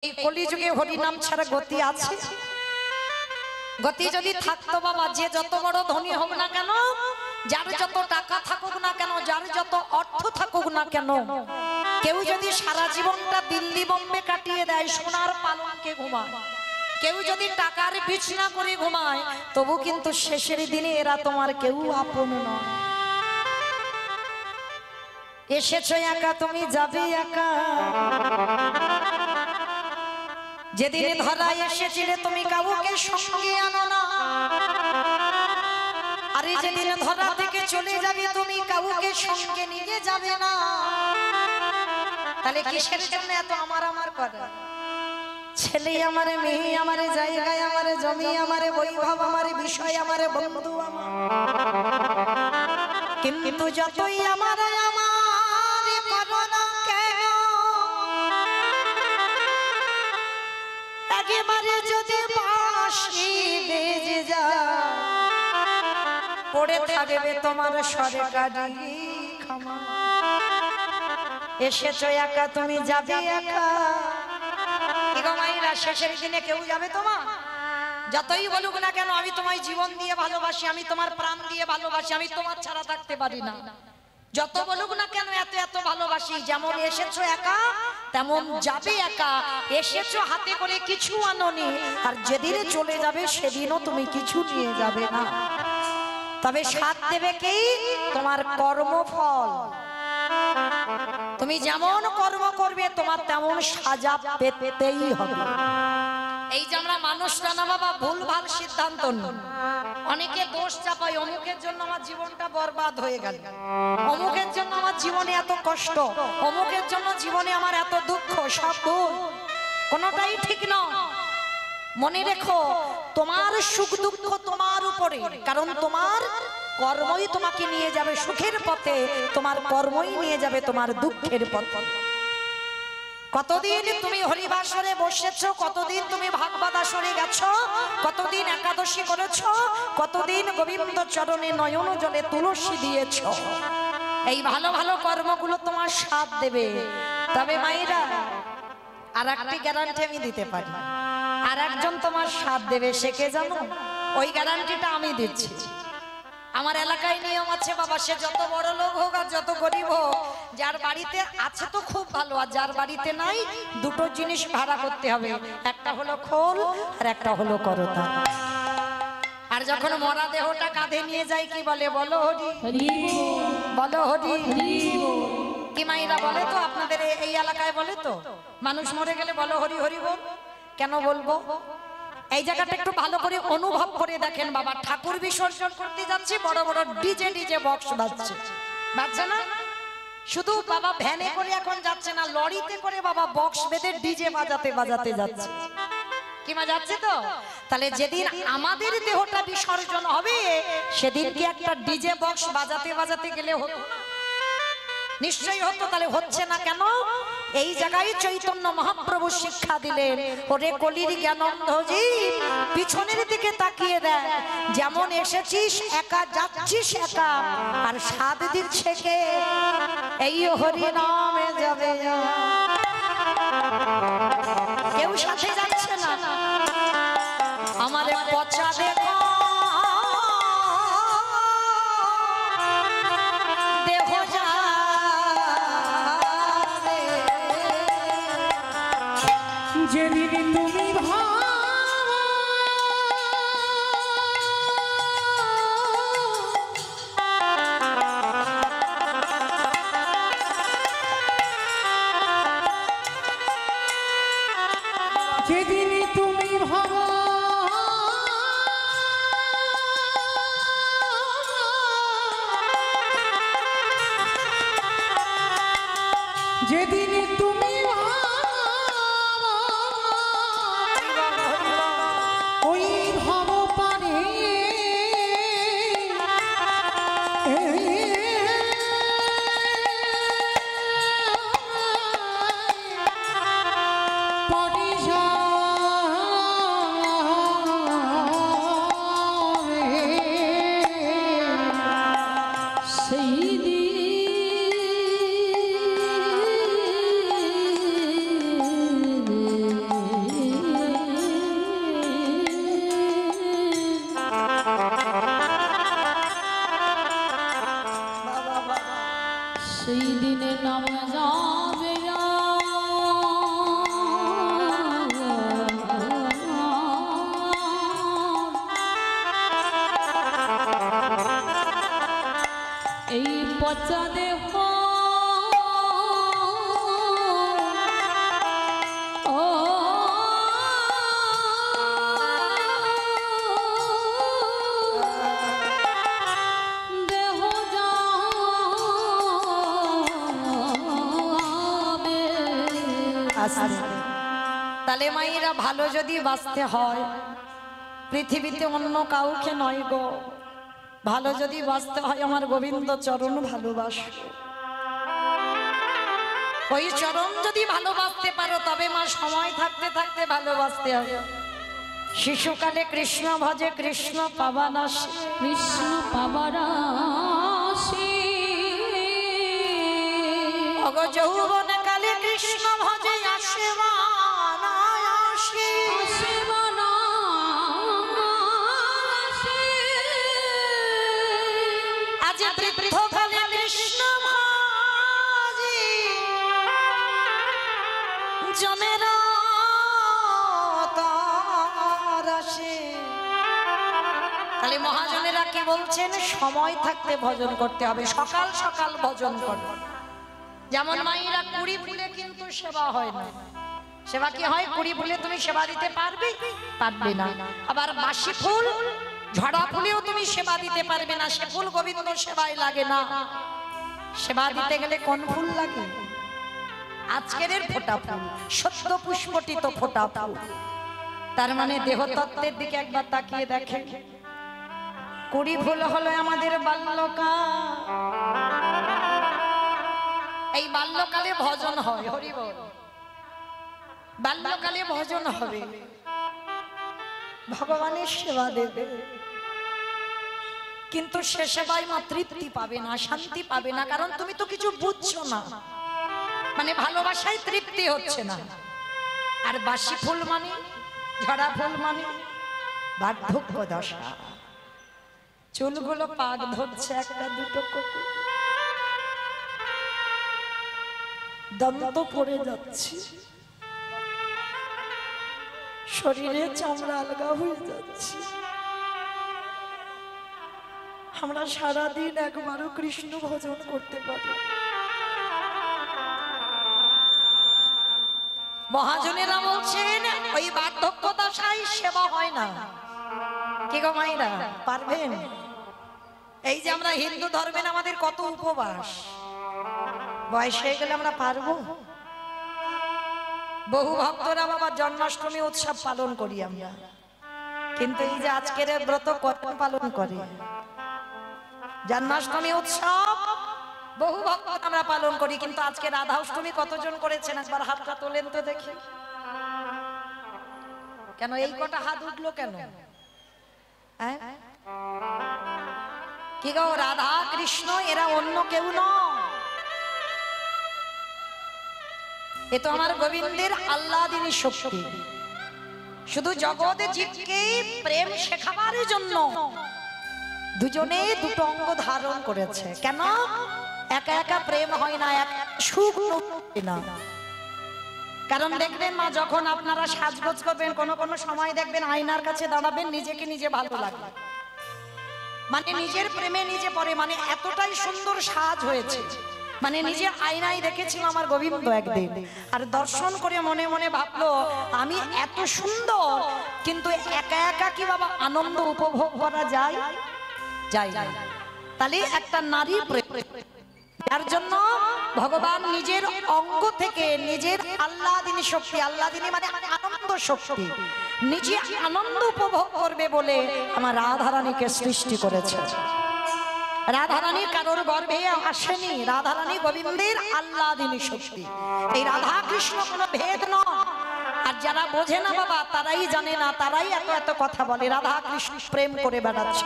এই কলিযুগে হরিনাম ছাড়া গতি আছে? গতি যদি থাকতো বাবা, যে যত বড় ধনী হোক না কেন, যার যত টাকা থাকুক না কেন, যার যত অর্থ থাকুক না কেন, কেউ যদি সারা জীবনটা দিল্লি বোম্বে কাটিয়ে দেয়, সোনার পালঙ্কে ঘুমায়, কেউ যদি টাকার বিছনা করে ঘুমায়, তবু কিন্তু শেষের দিনে এরা তোমার কেউ আপন নয়। এসেছো একা, তুমি যাবে একা। যেদিন ধরা এসেছিলে তুমি কাউকে সঙ্গে আনো না, আর যেদিন ধরা থেকে চলে যাবে তুমি কাউকে সঙ্গে নিয়ে যাবে না। তাহলে কিসের জন্য এত আমার আমার করে? ছেলে আমারে, মেয়ে আমারে, জায়গায় আমারে, জমি আমারে, বৈভব আমারে, বিষয় আমারে, বন্ধু আমার, কিন্তু যতই আমারে আমারে করো না কেন, একেবারে যদি বাঁশি বেজে যায়, পড়ে থাকবে তোমার সরকারি ক্ষমা। এসেছো একা, তুমি যাবে একা। মায়েরা, শেষের দিনে কেউ যাবে তোমার? যতই বলুক না কেন, আমি তোমায় জীবন দিয়ে ভালোবাসি, আমি তোমার প্রাণ দিয়ে ভালোবাসি, আমি তোমার ছাড়া থাকতে পারি না। যত বলুক না কেন, এত এত ভালোবাসি। যেমন এসেছো একা, তেমন যাবে একা। এসেছো হাতে করে কিছু আনোনি, আর যেদিনে চলে যাবে সেদিনও তুমি কিছু নিয়ে যাবে না। তবে সাথ দেবে কি? তোমার কর্মফল। তুমি যেমন কর্ম করবে তোমার তেমন সাজা পেতেই হবে। এই যে আমরা মানুষরা না বাবা, ভুলভাল সিদ্ধান্ত নিই, অনেকে দোষ চাপাই, অমুকের জন্য আমার জীবনটা বরবাদ হয়ে গেল, অমুকের জন্য আমার জীবনে এত কষ্ট, অমুকের জন্য জীবনে আমার এত দুঃখ। সব ভুল, কোনোটাই ঠিক নয়। মনে রেখো, তোমার সুখ দুঃখ তোমার উপরে, কারণ তোমার কর্মই তোমাকে নিয়ে যাবে সুখের পথে, তোমার কর্মই নিয়ে যাবে তোমার দুঃখের পথে। কতদিন তুমি হরিবাসরে বসেছো, কতদিন তুমি ভাগবত আসরে গেছো, কতদিন একাদশী করেছো, কতদিন গোবিন্দ চরণে নয়ন জলে তুলসী দিয়েছো। এই ভালো ভালো কর্মগুলো তোমার সাথ দেবে। তবে মায়েরা, আর একটি গ্যারান্টি আমি দিতে পারি, আর একজন তোমার সাথ দেবে। সে কে জানো? ওই গ্যারান্টিটা আমি দিচ্ছি। আমার এলাকায় নিয়ম আছে বাবা, সে যত বড় লোক হোক আর যত গরিব হোক, যার বাড়িতে আছে তো খুব ভালো, আর যার বাড়িতে নাই, দুটো জিনিস ভাড়া করতে হবে, একটা হলো খোল আর একটা হলো করতা। আর যখন মরা দেহটা কাঁধে নিয়ে যায়, কি বলে? বলো হরি, বলো হরি। কি মাইরা বলে তো? আপনাদের এই এলাকায় বলে তো, মানুষ মরে গেলে বলো হরি হরি বল। কেন বলবো? এই জায়গাটা একটু ভালো করে অনুভব করে দেখেন বাবা। ঠাকুর বিসর্জন করতে যাচ্ছি, বড় বড় ডিজে বক্স বাজছে, বাজছে না? শুধু বাবা ভ্যানে করে এখন যাচ্ছে না, লরিতে করে বাবা বক্স বেঁধে ডিজে বাজাতে বাজাতে যাচ্ছে। কি মা যাচ্ছে তো? তাহলে যেদিন আমাদের দেহটা বিসর্জন হবে, সেদিন কি একটা ডিজে বক্স বাজাতে বাজাতে গেলে হতো? নিশ্চয়ই হতো। তাহলে হচ্ছে না কেন? এই জায়গায় চৈতন্য মহাপ্রভু শিক্ষা দিলেন, ওরে কলির জ্ঞানন্ধ জীব, পিছনের দিকে তাকিয়ে দেখ, যেমন এসেছিস একা, যাচ্ছিস একা, আর সাথ দিচ্ছে কে? এই হরি নামে যাবে, কেউ সাথে যাচ্ছে না। আমার পচা দেখো দেহ যা, যেদিন তুমি যেদিন তুমি ভাবো, যেদিন তুমি ওই ভাব পারে সেই দিন পচা দেহ ও দেহ যাবে। তাহলে মায়েরা ভালো যদি বাঁচতে হয় পৃথিবীতে অন্য কাউকে নয় গো, ভালো যদি বাঁচতে হয় আমার গোবিন্দ চরণ ভালোবাসো। ওই চরণ যদি ভালোবাসতে পারো তবে মা সময় থাকতে থাকতে ভালোবাসতে হবে। শিশুকালে কৃষ্ণ ভজে কৃষ্ণ পাবার আসে, কৃষ্ণ পাবার আসে অগ যৌবন কালে কৃষ্ণ ভজে আসে আসে আসে বানা আসে আজ বৃদ্ধকালে কৃষ্ণ ভজে জমের তার আসে। তাহলে মহাজনেরা কি বলছেন? সময় থাকতে ভজন করতে হবে, সকাল সকাল ভজন করবে। যেমন মায়েরা কুড়ি ফুলে কিন্তু সেবা হয় না। সেবা কি হয়? কুড়ি ফুলে তুমি সেবা দিতে পারবে? পারবে না। আবার বাসি ফুল ঝড়া ফুলেও তুমি সেবা দিতে পারবে না, সে ফুল গোবিন্দ সেবায় লাগে না। সেবা দিতে গেলে কোন ফুল লাগে? আজকের ফোটা ফুল, সত্য পুষ্পটিত ফোটা ফুল। তার মানে দেহতত্ত্বের দিকে একবার তাকিয়ে দেখেন। কুড়ি ফুল হলো আমাদের বাল্যকাল। এই বাল্যকালে ভজন হয়, হরি বল। বাল্যকালে ভজন হবে, ভগবানের সেবা দেবে, কিন্তু সে সেবায় মা তৃপ্তি পাবে না, শান্তি পাবে না, কারণ তুমি তো কিছু বুঝছো না। মানে ভালোবাসায় তৃপ্তি হচ্ছে না। আর বাসি ফুল মানে, ঝরা ফুল মানে বার্ধক্য দশা। চুলগুলো পাক ধরছে, একটা দুটো করে দন্ত পড়ে যাচ্ছে, শরীরে চামড়া আলগা হয়ে যাচ্ছে। আমরা সারাদিন একবারও কৃষ্ণ ভজন করতে পারি। মহাজনেরা বলছেন ওই বার্ধক্য দশায় সেবা হয় না। কি গো মাইরা, পারবেন? এই যে আমরা হিন্দু ধর্মের আমাদের কত উপবাস, বয়স হয়ে গেলে আমরা পারবো? বহু ভক্তরা বাবা জন্মাষ্টমী উৎসব পালন করি আমরা, কিন্তু এই যে আজকের ব্রত কখন পালন করে? জন্মাষ্টমী উৎসব বহু ভক্ত আমরা পালন করি, কিন্তু আজকে রাধা অষ্টমী কতজন করেছেন? একবার হাতটা তোলেন তো দেখি। কেন এই কটা হাত উঠলো কেন? হ্যাঁ, কি গো, রাধা কৃষ্ণ এরা অন্য কেউ নয়। এ তো আমার গোবিন্দের আল্লাদিনী শক্তি। শুধু জগতে জীবকে প্রেম শেখাবার জন্য দুজনে দুটো অঙ্গ ধারণ করেছে। কেন? একা একা প্রেম হয় না, সুখ না। কারণ দেখবেন মা, যখন আপনারা সাজগোজ করবেন, কোন কোন সময় দেখবেন আয়নার কাছে দাঁড়াবেন, নিজেকে নিজে ভালো লাগবে, মানে নিজের প্রেমে নিজে পড়ে, মানে এতটাই সুন্দর সাজ হয়েছে। মানে নিজে আয়নায় দেখেছিল আমার গোবিন্দ একদিন, আর দর্শন করে মনে মনে ভাবলো আমি এত সুন্দর, কিন্তু একা একা কি বাবা আনন্দ উপভোগ করা যায়? যায়। তাহলে একটা নারী প্রেম, যার জন্য ভগবান নিজের অঙ্গ থেকে নিজের আল্লাদিনী শক্তি, আল্লাদিনী মানে আনন্দ শক্তি, নিজে আনন্দ উপভোগ করবে বলে আমার রাধারানীকে সৃষ্টি করেছে। রাধারানী কারোর গর্ভে আসেনি, রাধারানী গোবিন্দের আল্লাদিনী শক্তি। এই রাধা কৃষ্ণ কোনো ভেদ নয়। আর যারা বোঝে না বাবা, তারাই জানে না, তারাই এত এত কথা বলে, রাধা কৃষ্ণ প্রেম করে বেড়াচ্ছে।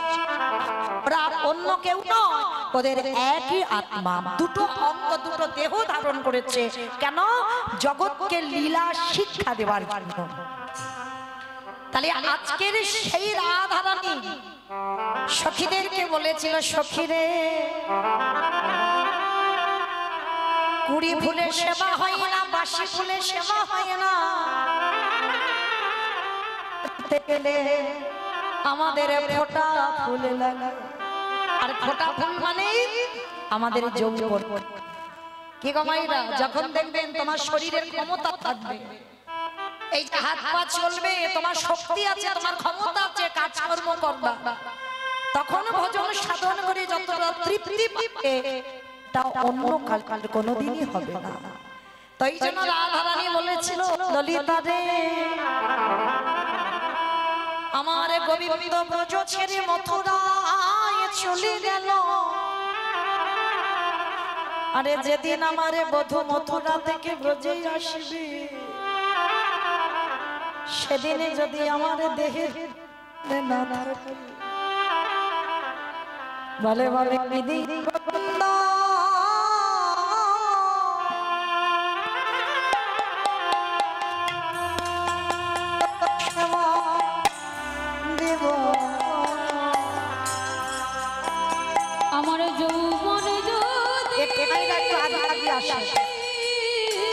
ওরা অন্য কেউ নয়, ওদের একই আত্মা, দুটো অঙ্গ দুটো দেহ ধারণ করেছে। কেন? জগৎকে লীলা শিক্ষা দেওয়ার জন্য। তাহলে আজকের সেই রাধারানী সখীদেরকে বলেছিল, সখীরে কুড়ি ফুলে সেবা হয় না, বাসি ফুলে সেবা হয় না, গেলে আমাদের ফোটা ফুলে লাগে। আর ফোটা ফুল মানে আমাদের যৌবন। কি গো মায়েরা, যখন দেখবেন তোমার শরীরের ক্ষমতা থাকবে, এই যে হাত পা চলবে, তোমার শক্তি আছে, তোমার ক্ষমতা আছে, কাজকর্ম করবা, তখন ভজন সাধন করে যতটা তৃপ্তি পাবে তা অন্য কাল কোনোদিনই হবে না। তাই জন্য রাধারানী বলেছিল, ললিতা রে আমার গোবিন্দ ব্রজ ছেড়ে মথুরায় চলে গেল, আরে যেদিন আমারে বধূ মথুরা থেকে ব্রজে আসবে, সেদিনে যদি আমার দেহে না থাকে, বলে বলে দিদি আমার যৌবন যদি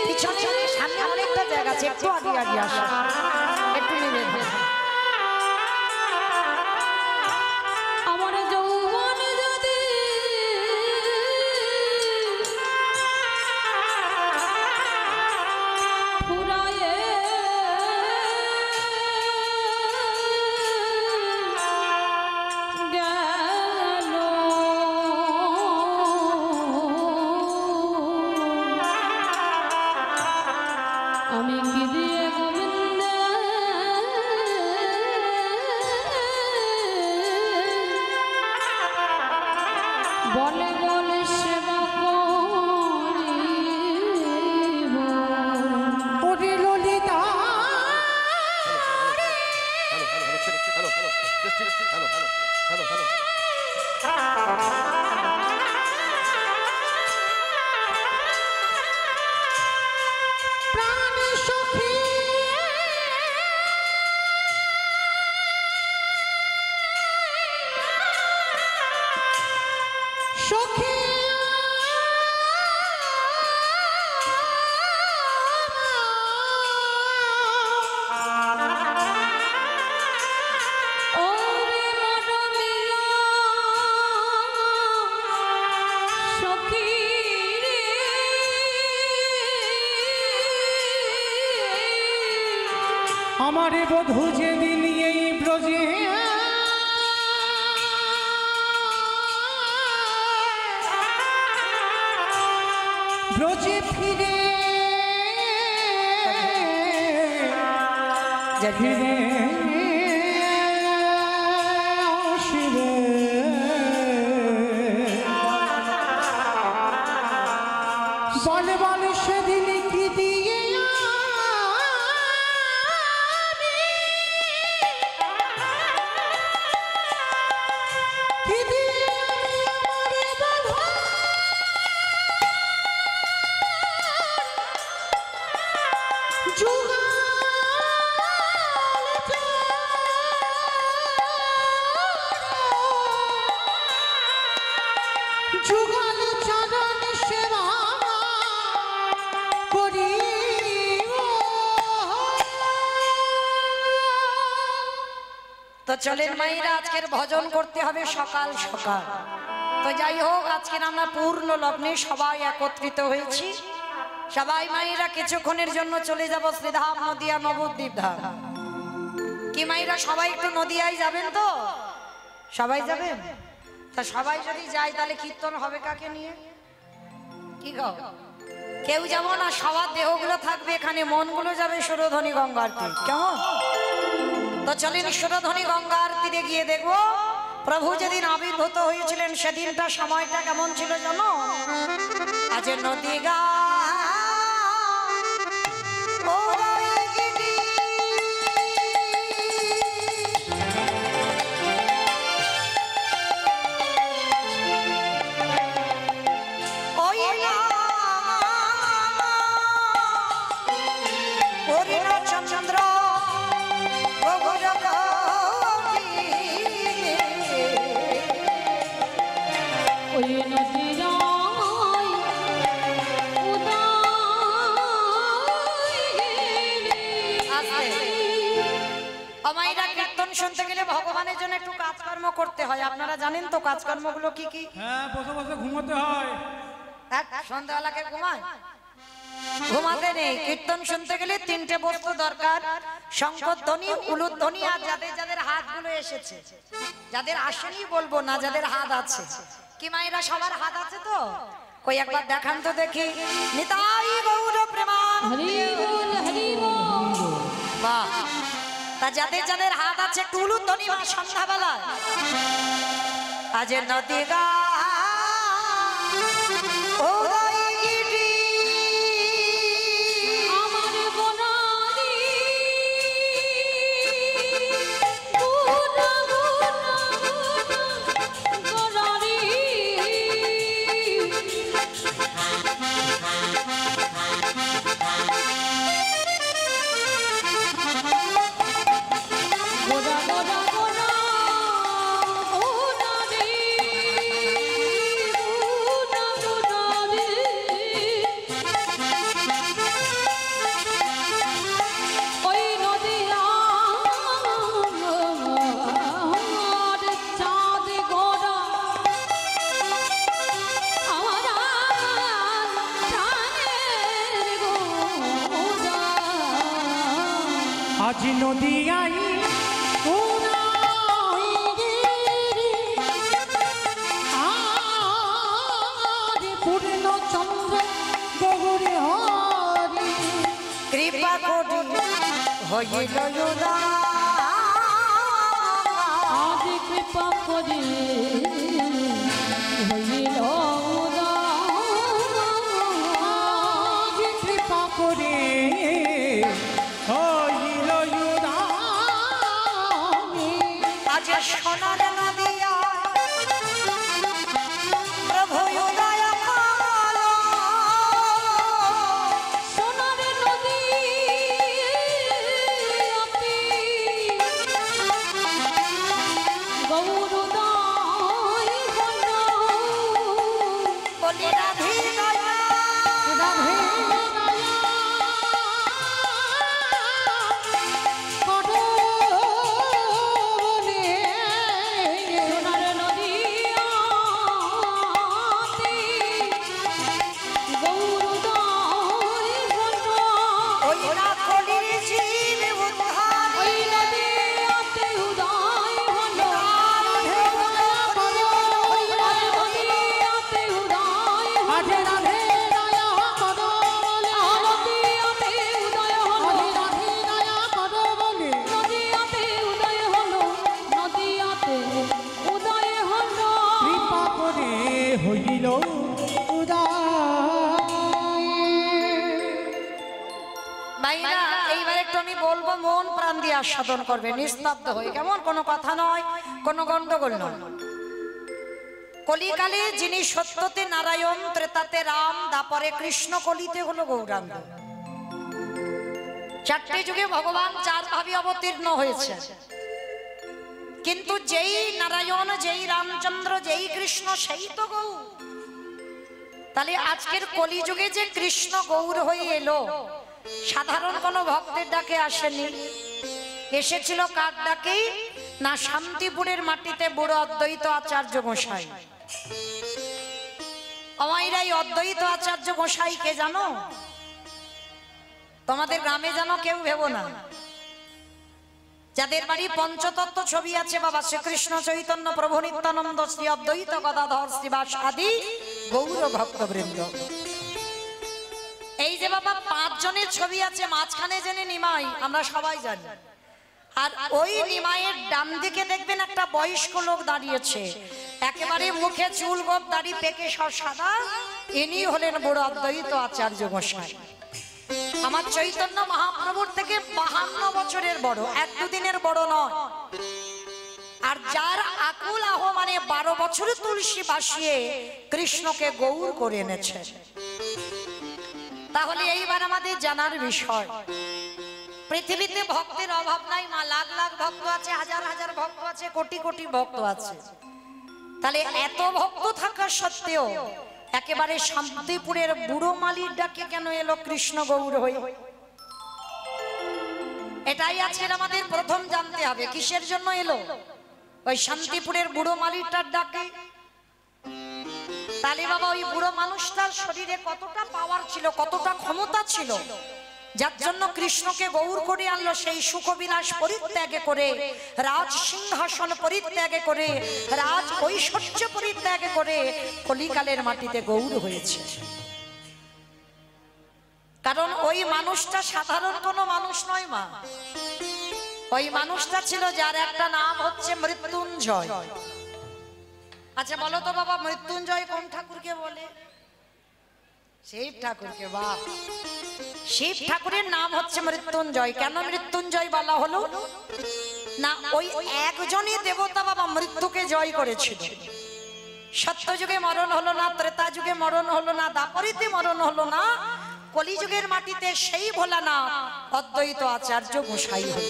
পিছনে সামনে অনেকটা জায়গা আছে, একটু আগে আগে আসে, একটু নেবে। আমার যৌবন যদি ফুরায়ে গেল, আমি কি দিয়ে গোবিন্দ বলে বলে সেবা করিব। ওরে ললিতা প্রাণ সখী সখী ওরে মন মিলা সখী রে, আমারে বধূ যেদিন এই ব্রজে ব্রজে ফিরে ফিরে আসিবে, বলে বলে সেদিন কি দিয়ে কি দিয়ে আমারে বধূ যুগল চরণ সেবা করিব। তো চলেন মায়েরা, আজকের ভজন করতে হবে সকাল সকাল। তো যাই হোক, আজকের আমরা পূর্ণ লগ্নে সবাই একত্রিত হয়েছি। সবাই মায়েরা কিছুক্ষণের জন্য চলে যাব শ্রীধাম নদিয়া নবদ্বীপ ধাম। কি মায়েরা সবাই একটু নদিয়ায় যাবেন? তো সবাই যাবেন? তা সবাই যদি যায় তাহলে কীর্তন হবে কাকে নিয়ে? কি গো, কেউ যাব না? সবার দেহগুলো থাকবে এখানে, মনগুলো যাবে সুরধ্বনি গঙ্গার তীর। কেমন? তো চলেন সুরধ্বনি গঙ্গার তীরে গিয়ে দেখবো প্রভু যেদিন আবির্ভূত হয়েছিলেন সেদিনটা সময়টা কেমন ছিল জানো? আজ নদী গা চন্দ্র ওই নদীর আমায়রা কীর্তন শুনতে গেলে ভগবানের জন্য একটু কাজকর্ম করতে হয়। আপনারা জানেন তো কাজকর্মগুলো কি কি? হ্যাঁ, বসে বসে ঘুমোতে হয়। সন্ধ্যাবেলাকে ঘুমায়? ঘুমাতে নেই। কীর্তন শুনতে গেলে তিনটে বস্তু দরকার, শঙ্খধ্বনি, উলুধ্বনি, আর যাদের যাদের হাতগুলো এসেছে। যাদের আসেনি বলবো না, যাদের হাত আছে। কি মায়েরা সবার হাত আছে তো? কই একবার দেখান তো দেখি। নিতাই গৌর প্রেমানন্দে। হরি বল হরি বল। বাহ, তা যাদের যাদের হাত আছে একটু উলুধ্বনি বা সন্ধ্যাবেলা। আজ নদী গা আমার বনানি গুনা গুনা গলারি গোদা গোদা গোদা গোদা রে গোদা গোদা রে ওই নদীয়া চাঁদ গোদা আমার প্রাণের গোদা আজ নদী আই উনাই গিরি আজ পূর্ণ চন্দ্র গগরে হরি কৃপা করি হইল উদার। আজ কৃপা করে হইল আজ কৃপা করে হইল উদানি। আজ সোনার নদিয়া প্রভু উদয় কালো। সোনার নদী গৌরদাই ঘন বলি রাধি দয়া। রাধে দয়া করো বলে সোনার নদী গৌরদাই ঘন ওই না কলির জীব উদ্ধার। ওই নদীতে উদয় হলো ওই নদীতে উদয় আজ হলো রাধে দয়া করো বলে নদীতে উদয় হলো রাধে দয়া করো বলে নদীতে উদয় হলো নদীতে উদয় হলো কৃপা করে হইল উদয়। মাইরা এইবার একটু আমি বলবো, মন প্রাণ দিয়ে আস্বাদন করবে, নিস্তব্ধ হয়ে। কেমন? কোনো কথা নয়, কোনো গন্ডগোল নয়। কলিকালে যিনি সত্যতে নারায়ণ, ত্রেতাতে রাম, দাপরে কৃষ্ণ, কলিতে হলো গৌরাঙ্গ। চারটে যুগে ভগবান চার ভাবে অবতীর্ণ হয়েছে। কিন্তু যেই নারায়ণ, যেই রামচন্দ্র, যেই কৃষ্ণ, সেই তো গৌর। তাহলে আজকের কলিযুগে যে কৃষ্ণ গৌর হয়ে এলো, সাধারণ কোনো ভক্তের ডাকে আসেনি, এসেছিল কার ডাকেই? না, শান্তিপুরের মাটিতে বুড়ো অদ্বৈত আচার্য গোসাই। আমাইরা এই অদ্বৈত আচার্য গোসাই কে জানো? তোমাদের গ্রামে জানো? কেউ ভেবো না। যাদের বাড়ি পঞ্চতত্ত্ব ছবি আছে, বাবা শ্রীকৃষ্ণ, চৈতন্য প্রভু নিত্যানন্দ, শ্রী অদ্বৈত গদাধর, শ্রীবাস আদি গৌর ভক্তবৃন্দ। এই যে বাবা 5 জনের ছবি আছে, মাঝখানে জেনে নিমাই, আমরা সবাই জানি। আর ওই নিমাইয়ের ডান দিকে দেখবেন একটা বয়স্ক লোক দাঁড়িয়েছে, একেবারে মুখে চুল গোপ, দাড়ি পেকে সব সাদা। ইনি হলেন বড় অদ্বৈত আচার্য গোসাই। আমার চৈতন্য মহাপ্রভুর থেকে 52 বছরের বড়, 1-2 দিনের বড় নয়। আর যার আকুল আহ মানে 12 বছরে তুলসী বাসিয়ে কৃষ্ণকে গৌর করে এনেছে। তাহলে এইবার আমাদের জানার বিষয়, পৃথিবীতে ভক্তের অভাব নাই। মা, লাখ লাখ ভক্ত আছে, হাজার হাজার ভক্ত আছে, কোটি কোটি ভক্ত আছে। তাহলে এত ভক্ত থাকা সত্ত্বেও একেবারে শান্তিপুরের বুড়ো মালির ডাকে কেন এলো কৃষ্ণ গৌর হয়ে? এটাই আজকের আমাদের প্রথম জানতে হবে কিসের জন্য এলো ওই শান্তিপুরের বুড়ো মালিটার ডাকে। তাহলে বাবা ওই বুড়ো মানুষটার শরীরে কতটা পাওয়ার ছিল, কতটা ক্ষমতা ছিল, যার জন্য কৃষ্ণকে গৌর করে আনলো। সেই সুখবিলাস পরিত্যাগে করে, রাজ সিংহাসন পরিত্যাগে করে, রাজ ঐশ্বর্য পরিত্যাগে করে কলিকালের মাটিতে গৌর হয়েছে। কারণ ওই মানুষটা সাধারণ কোনো মানুষ নয় মা, ওই মানুষটা ছিল যার একটা নাম হচ্ছে মৃত্যুঞ্জয়। আচ্ছা বলো তো বাবা, মৃত্যুঞ্জয় কোন ঠাকুরকে বলে? শিব ঠাকুরকে। বাহ, শিব ঠাকুরের নাম হচ্ছে মৃত্যুঞ্জয়। কেন মৃত্যুঞ্জয় বলা হলো? না, ওই একজনই দেবতা বাবা মৃত্যুকে জয় করেছিল। সত্যযুগে মরণ হলো না, ত্রেতা যুগে মরণ হলো না, দাপরিতে মরণ হলো না, কলিযুগের মাটিতে সেই ভোলানাথ অদ্বৈত আচার্য গোসাই হল।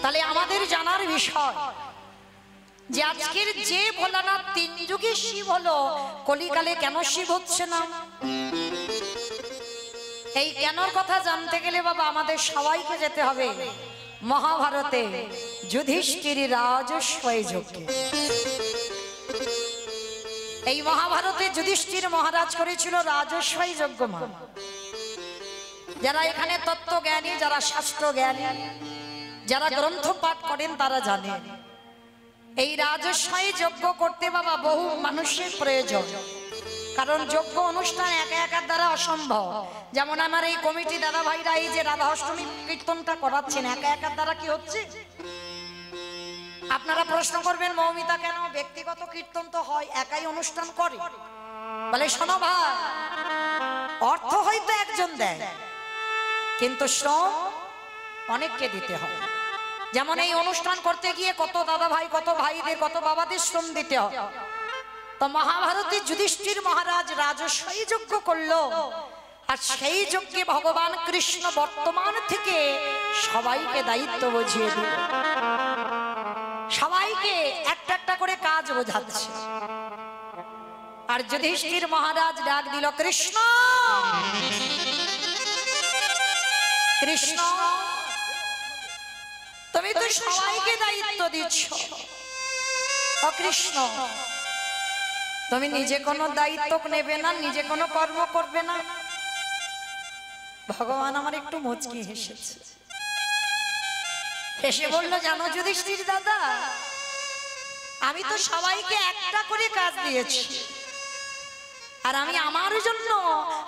তাহলে আমাদের জানার বিষয় যে আজকের যে ভোলানাথ তিন যুগে শিব হলো, কলিকালে কেন শিব হচ্ছে না? এই কেনর কথা জানতে গেলে বাবা আমাদের সবাইকে যেতে হবে মহাভারতে যুধিষ্ঠির রাজস্বয় যজ্ঞে। এই মহাভারতে যুধিষ্ঠির মহারাজ করেছিল রাজস্বয় যজ্ঞ। মা যারা এখানে তত্ত্ব জ্ঞানী, যারা শাস্ত্র জ্ঞানী, যারা গ্রন্থ পাঠ করেন তারা জানেন এই রাজস্বয় যজ্ঞ করতে বাবা বহু মানুষের প্রয়োজন। কারণ যজ্ঞ অনুষ্ঠান একা একার দ্বারা অসম্ভব। যেমন আমার এই কমিটি দাদা ভাইরা এই যে রাধা অষ্টমী কীর্তনটা করাচ্ছেন, একা একার দ্বারা কি হচ্ছে? আপনারা প্রশ্ন করবেন মৌমিতা কেন ব্যক্তিগত কীর্তন তো হয়, একাই অনুষ্ঠান করে? বলে শোনো ভাই, অর্থ হয়তো একজন দেয় কিন্তু শ্রম অনেককে দিতে হয়। যেমন এই অনুষ্ঠান করতে গিয়ে কত দাদা ভাই, কত ভাইদের, কত বাবাদের শ্রম দিতে হয়। তো মহাভারতে যুধিষ্ঠির মহারাজ রাজস্বয় যজ্ঞ করলো, আর সেই যজ্ঞে ভগবান কৃষ্ণ বর্তমান থেকে সবাইকে দায়িত্ব বুঝিয়ে দিল। সবাইকে একটা একটা করে কাজ বোঝাচ্ছে। আর যুধিষ্ঠির মহারাজ ডাক দিল, কৃষ্ণ কৃষ্ণ, তুমি তো সবাইকে দায়িত্ব দিচ্ছ, ও কৃষ্ণ তুমি নিজে কোনো দায়িত্ব নেবে না, নিজে কোনো কর্ম করবে না? ভগবান আমার একটু মুচকি হেসেছে, হেসে বললো, জানো যুধিষ্ঠির দাদা, আমি তো সবাইকে একটা করে কাজ দিয়েছি, আর আমি আমার জন্য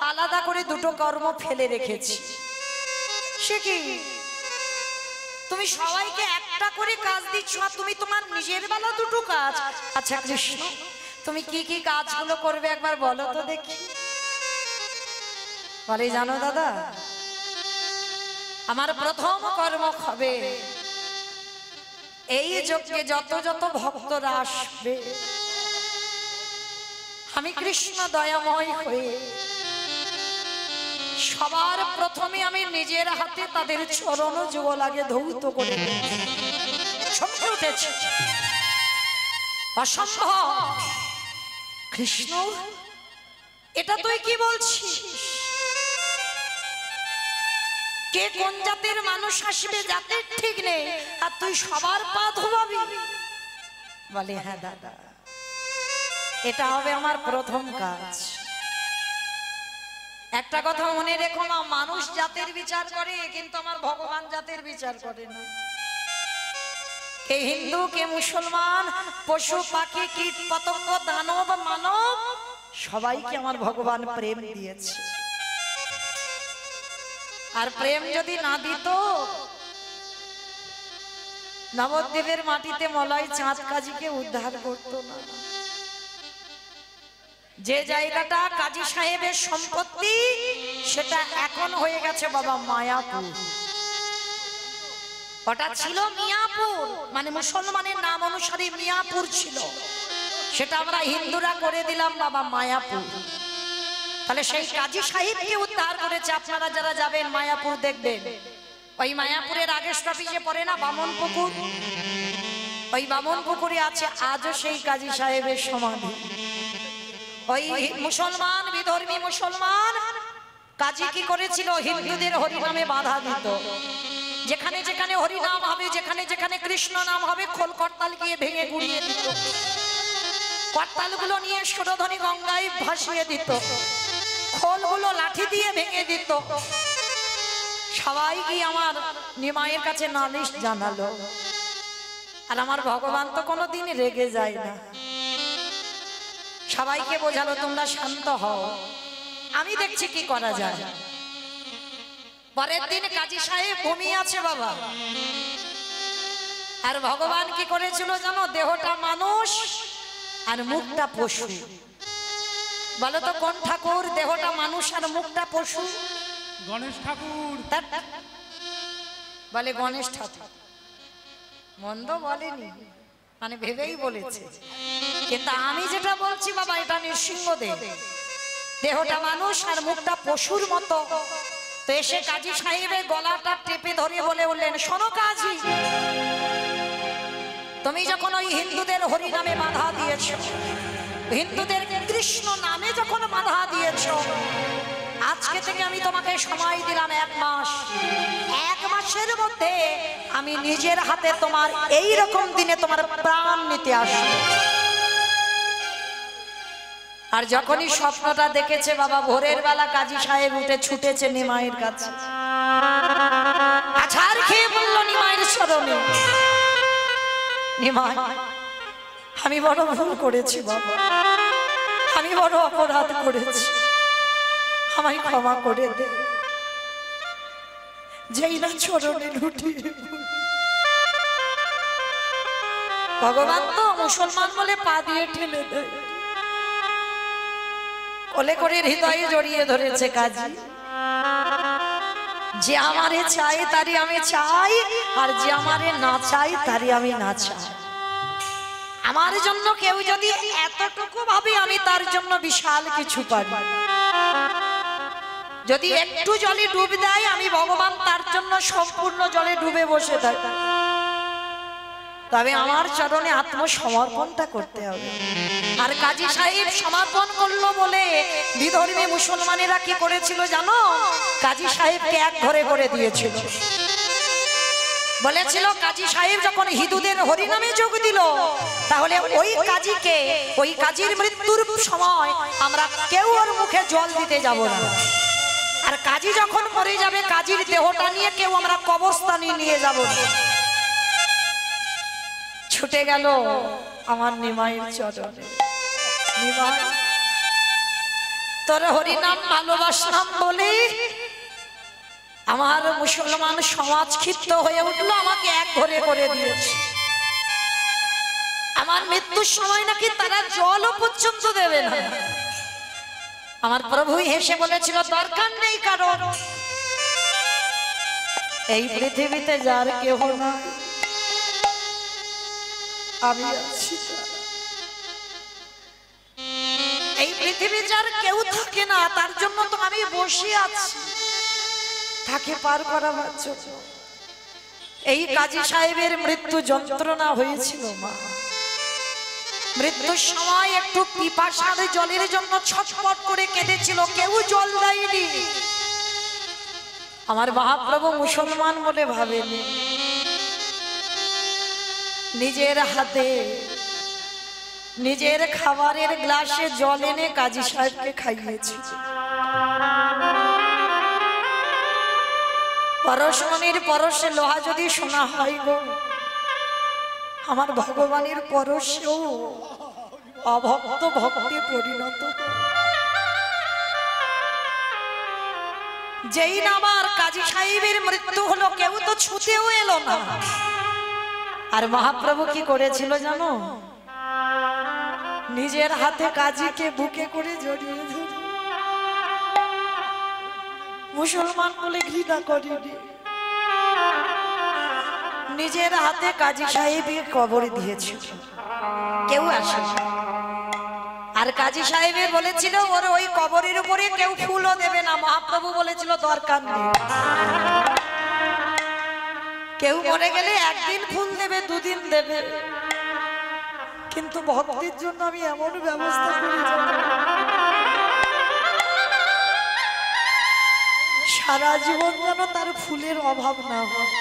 আলাদা করে দুটো কর্ম ফেলে রেখেছি। সে কি, তুমি সবাইকে একটা করে কাজ দিচ্ছ আর তুমি তোমার নিজের বেলা দুটো কাজ? আচ্ছা কৃষ্ণ, তুমি কি কি কাজগুলো করবে একবার বলো তো দেখি। বলে, জানো দাদা, আমার প্রথম কর্ম হবে এই যজ্ঞে যত যত ভক্তরা আসবে, আমি কৃষ্ণ দয়াময় হয়ে সবার প্রথমে আমি নিজের হাতে তাদের চরণ যুগল আগে ধৌত করে চমকে উঠেছি। অসম্ভব কৃষ্ণ, এটা তুই কি বলছিস? কে কোন জাতের মানুষ আসবে জাতের ঠিক নেই, আর তুই সবার পা ধোবাবি? বলে, হ্যাঁ দাদা, এটা হবে আমার প্রথম কাজ। একটা কথা মনে রেখো না, মানুষ জাতের বিচার করে কিন্তু আমার ভগবান জাতের বিচার করে না। কে হিন্দু, কে মুসলমান, পশু পাখি, কীট পতঙ্গ, দানব মানব, সবাইকে আমার ভগবান প্রেম দিয়েছে। আর প্রেম যদি না দিত, নবদ্বীপের মাটিতে মলয় চাঁদ কাজীকে উদ্ধার করতো না। যে জায়গাটা কাজী সাহেবের সম্পত্তি, সেটা এখন হয়ে গেছে বাবা মায়াপুর। ওটা ছিল মিয়াপুর, মানে মুসলমানের নাম অনুসারে মিয়াপুর ছিল, সেটা আমরা হিন্দুরা করে দিলাম বাবা মায়াপুর। তাহলে সেই কাজী সাহেবকে উদ্ধার করেছে। আপনারা যারা যাবেন মায়াপুর দেখবেন, ওই মায়াপুরের আগে স্টপেজে পড়ে না বামন পুকুর, ওই বামন পুকুরে আছে আজও সেই কাজী সাহেবের সমাধি। ওই মুসলমান, বিধর্মী মুসলমান কাজী কি করেছিল? হিন্দুদের হরিনামে বাধা দিত। যেখানে যেখানে হরিনাম হবে, যেখানে যেখানে কৃষ্ণ নাম হবে, খোল করতাল গিয়ে ভেঙে গুড়িয়ে দিত। করতালগুলো নিয়ে সুরধনী গঙ্গায় ভাসিয়ে দিত, খোলগুলো লাঠি দিয়ে ভেঙে দিত। সবাই গিয়ে আমার নিমাইয়ের কাছে নালিশ জানালো। আর আমার ভগবান তো কোনোদিন রেগে যায় না, সবাইকে বোঝালো তোমরা শান্ত হও, আমি দেখছি কি করা যায়। পরের দিন কাজী সাহেব ঘুমিয়ে আছে বাবা, আর ভগবান কি করেছিল জানো? দেহটা মানুষ আর মুখটা পশু। বলো তো কোন ঠাকুর? দেহটা মানুষ আর মুখটা পশু। গণেশ ঠাকুর। বলে গণেশ ঠাকুর, মন্দ বলেনি, মানে ভেবেই বলেছে। কিন্তু আমি যেটা বলছি বাবা, এটা নৃসিংহদেব। দেহটা মানুষ আর মুখটা পশুর মতো। তো এসে কাজী সাহেবের গলাটা টেপে ধরে বলে বললেন, শোনো কাজী, তুমি যখন ওই হিন্দুদের হরি নামে বাধা দিয়েছ, হিন্দুদের কৃষ্ণ নামে যখন বাধা দিয়েছ, আজকে থেকে আমি তোমাকে সময় দিলাম 1 মাস। 1 মাসের মধ্যে আমি নিজের হাতে তোমার এই রকম দিনে তোমার প্রাণ নিতে আসবো। আর যখনই স্বপ্নটা দেখেছে বাবা, ভোরের বেলা কাজী সাহেব উঠে ছুটেছে নিমাইয়ের কাছে। আছাড় খেয়ে বলল নিমাইয়ের চরণে, নিমাই, আমি বড় ভুল করেছি বাবা, আমি বড় অপরাধ করেছি, আমায় ক্ষমা করে দে। যেই না চরণে লুটিয়ে ভগবান তো মুসলমান বলে পা দিয়ে ঠেলে দেয়, কোলে করে হৃদয়ে জড়িয়ে ধরেছে কাজী। যে আমারে চাই তারই আমি চাই, আর যে আমারে না চাই তারই আমি না চাই। আমার জন্য কেউ যদি এতটুকু ভাবে, আমি তার জন্য বিশাল কিছু পারি। যদি একটু জলে ডুব দেয়, আমি ভগবান তার জন্য সম্পূর্ণ জলে ডুবে বসে থাকি। তবে আমার চরণে আত্মসমর্পণটা করতে হবে। আর কাজী সাহেব সমর্পণ করলো বলে বিধর্মী মুসলমানেরা কি করেছিল জানো? কাজী সাহেবকে এক ঘরে করে দিয়েছিল। বলেছিল কাজী সাহেব যখন হিন্দুদের হরিনামে যোগ দিল, তাহলে ওই কাজীকে, ওই কাজীর মৃত্যুর সময় আমরা কেউ ওর মুখে জল দিতে যাব না। আর কাজী যখন মরে যাবে, কাজীর দেহটা নিয়ে কেউ আমরা কবরস্থানে নিয়ে যাব না। ছুটে গেল আমার নিমাইয়ের চরণে, নিমাই, তোর হরিনাম ভালোবাসলাম বলে আমার মুসলমান সমাজ ক্ষিপ্ত হয়ে উঠলো, আমাকে এক ঘরে করে দিয়েছে। আমার মৃত্যুর সময় নাকি তারা জলও পর্যন্ত দেবে না। আমার প্রভুই হেসে বলেছিল, দরকার নেই কারণ, এই পৃথিবীতে যার কেহ না, আমি আছি। এই পৃথিবী যার কেউ থাকে না, তার জন্য তো আমি বসে আছি, তাকে পার করাবার জন্য। এই কাজী সাহেবের মৃত্যু যন্ত্রণা হয়েছিল মা। মৃত্যুর সময় একটু পিপাসার জলের জন্য ছটফট করে কেঁদেছিল, কেউ জল দেয়নি। আমার মহাপ্রভু মুসলমান বলে ভাবেনি, নিজের হাতে নিজের খাবারের গ্লাসে জল এনে কাজী সাহেবকে খাইয়েছে। পরশমণির পরশে লোহা যদি শোনা হয় গো, আমার ভগবানের পরশেও অভক্ত ভক্তে পরিণত। যেই না আমার কাজী সাহেবের মৃত্যু হলো, কেউ তো ছুতেও এলো না। আর মহাপ্রভু কি করেছিল জানো? নিজের হাতে কাজীকে বুকে করে জড়িয়ে ধরে, মুসলমান বলে ঘৃণা করেনি, নিজের হাতে কাজী সাহেবের কবর দিয়েছিল, কেউ আসে। আর কাজী সাহেবে বলেছিল ওর ওই কবরের উপরে কেউ ফুলও দেবে না। মহাপ্রভু বলেছিল দরকার নেই, কেউ মরে গেলে একদিন ফুল দেবে, দুদিন দেবে, কিন্তু ভক্তের জন্য আমি এমন ব্যবস্থা করি সারা জীবন যেন তার ফুলের অভাব না হয়।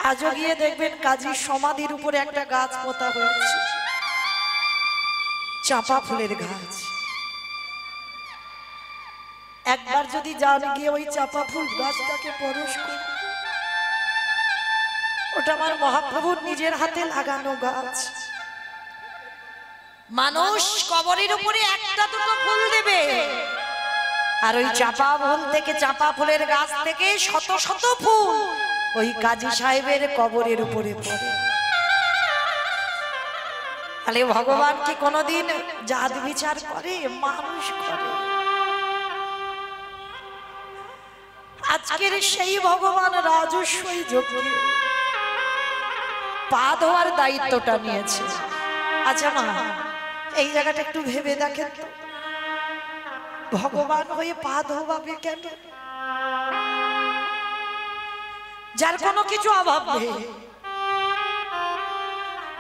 আজও গিয়ে দেখবেন কাজীর সমাধির উপরে একটা গাছ পোতা হয়েছে, চাপা ফুলের গাছ। একবার যদি যান গিয়ে ওই চাপা ফুল গাছটাকে পরশ করুন, ওটা আমার মহাপ্রভুর নিজের হাতে লাগানো গাছ। মানুষ কবরের উপরে একটা দুটো ফুল দেবে, আর ওই চাপা ফুল থেকে, চাপা ফুলের গাছ থেকে শত শত ফুল ওই কাজী সাহেবের কবরের উপরে পড়ে। তাহলে ভগবান কি কোনোদিন জাত বিচার করে? মানুষ করে। আজকের সেই ভগবান রাজস্বই যোগে পা ধোয়ার দায়িত্বটা নিয়েছে। আচ্ছা মা, এই জায়গাটা একটু ভেবে দেখেন তো, ভগবান হয়ে পা ধোয়াবে কেন? যার কোনো কিছু অভাব নেই,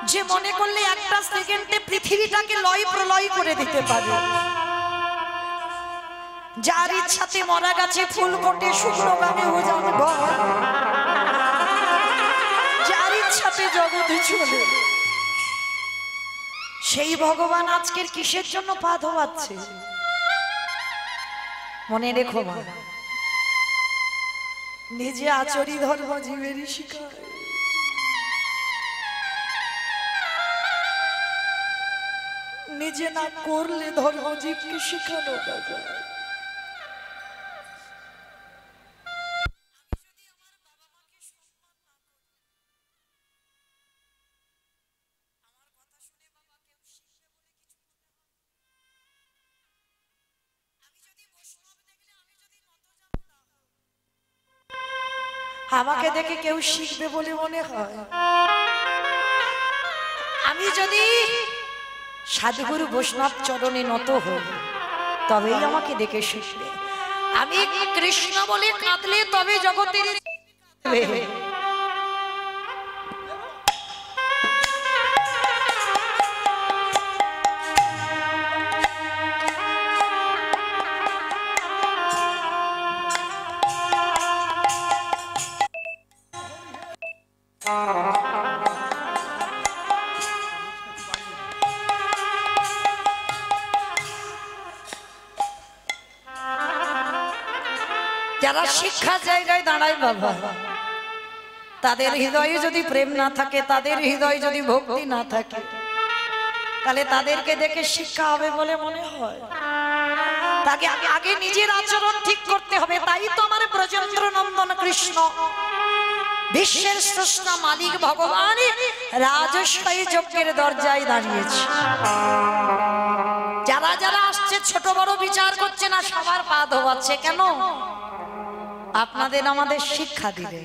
যে মনে করলে একটা সেকেন্ডে পৃথিবীটাকে লয় প্রলয় করে দিতে পারে, যার ইচ্ছাতে মরা গাছে ফুল ফোটে, শুকনো গানে ওজন গয়, যার ইচ্ছাতে জগতে চলে, সেই ভগবান আজকের কিসের জন্য পা ধোয়াচ্ছে? মনে রেখো মা, নিজে আচরি ধর্ম জীবেরই শিকার। নিজে না করলে ধর্ম জীবকে শিখানো যায়। আমাকে দেখে কেউ শিখবে বলে মনে হয়? আমি যদি সাধুগুরু বৈষ্ণব চরণে নত হই, তবেই আমাকে দেখে শিখবে। আমি কৃষ্ণ বলে কাঁদলে তবে জগতের যারা শিক্ষার জায়গায় দাঁড়ায় বাবা, তাদের হৃদয়ে যদি প্রেম না থাকে, তাদের হৃদয়ে যদি ভক্তি না থাকে, তাহলে তাদেরকে দেখে শিক্ষা হবে বলে মনে হয়? তাকে আগে নিজের আচরণ ঠিক করতে হবে। তাই তো আমার ব্রজেন্দ্র নন্দন কৃষ্ণ, বিশ্বের স্রষ্টা মালিক ভগবান রাজস্বী যজ্ঞের দরজায় দাঁড়িয়েছে। যারা যারা আসছে ছোট বড় বিচার করছে না, সবার পা ধোয়াচ্ছে। কেন? আপনাদের আমাদের শিক্ষা দিলে।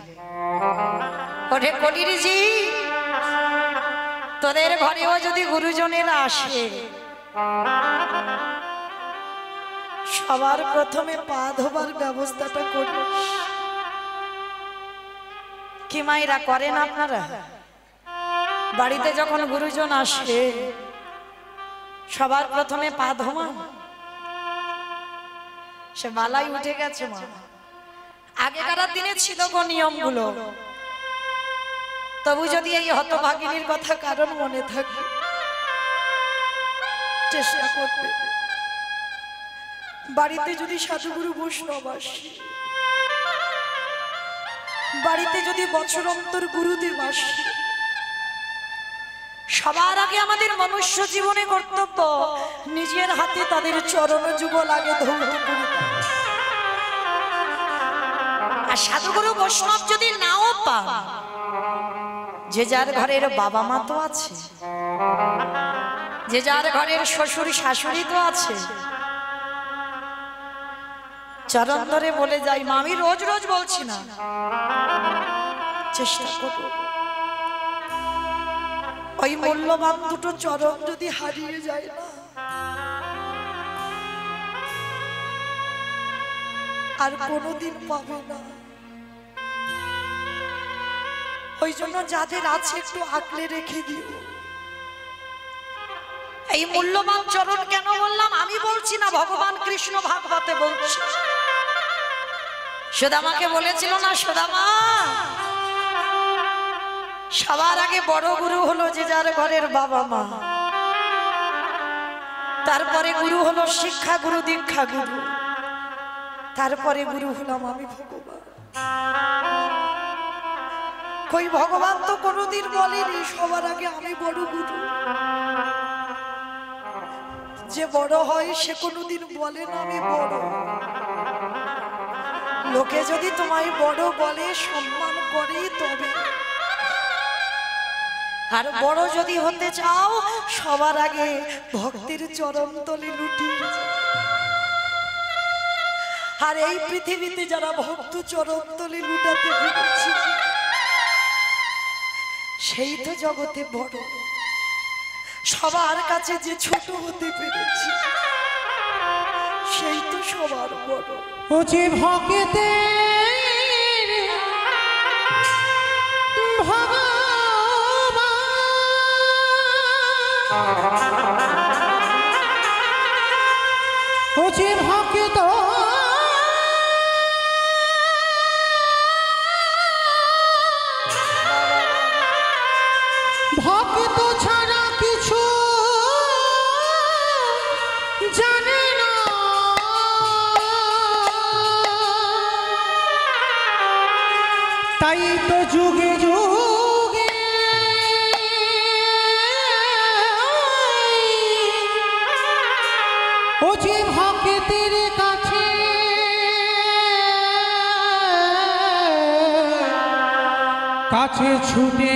ওরে কলিরিজি, তোদের ঘরেও যদি গুরুজনেরা আসে, সবার প্রথমে পা ধোবার ব্যবস্থাটা করিস। কি মায়েরা করেন আপনারা? বাড়িতে যখন গুরুজন আসে, সবার প্রথমে পা ধোমান। সে মালাই উঠে গেছে মা, আগেকার দিনে ছিল গো নিয়মগুলো। তবু যদি এই হতভাগিনীর কথা কারণ মনে থাকে, চেষ্টা করবে। বাড়িতে যদি সাধুগুরু বৈষ্ণব আসে, বাড়িতে যদি বছর অন্তর গুরুদেব আসে, সবার আগে আমাদের মনুষ্য জীবনে কর্তব্য নিজের হাতে তাদের চরণ যুগল আগে ধৌত করে। আর সাধুগুরু বৈষ্ণব যদি নাও পান, যে যার ঘরের বাবা মা তো আছে, যে যার ঘরের শ্বশুর শাশুড়ি তো আছে, চরণ ধরে বলে যাই। মা, আমি রোজ রোজ বলছি না, চেষ্টা করো। ওই মূল্যবান দুটো চরণ যদি হারিয়ে যায় না, আর কোনোদিন পাবে না। ওই জন্য যাদের আছে একটু আঁকলে রেখে দিও। এই মূল্যবান চরণ কেন বললাম? আমি বলছি না, ভগবান কৃষ্ণ ভাগবতে বলছে। সুদামাকে বলেছিল না, সুদামা সবার আগে বড় গুরু হলো যে যার ঘরের বাবা মা, তারপরে গুরু হলো শিক্ষা গুরু, দীক্ষা গুরু, তারপরে গুরু হলাম আমি ভগবান। কই ভগবান তো কোনোদিন বলেনি সবার আগে আমি বড় গুরু। যে বড় হয় সে কোনোদিন বলে না আমি বড়। লোকে যদি তোমায় বড় বলে সম্মান করে তবে, আর বড় যদি হতে চাও সবার আগে ভক্তির চরণ তলে লুটিয়ে যাও। আর এই পৃথিবীতে যারা ভক্ত চরণ তলে লুটাতে পেরেছে সেই তো জগতে বড়। সবার কাছে যে ছোট হতে পেরেছে সেই তো সবার বড়। ও যে ভক্তে ও যে ভক্ত ভক্ত ছাড়া কিছু জানে না, তাই তো যুগে যুগে ও যে ভক্তের কাছে কাছে ছুটে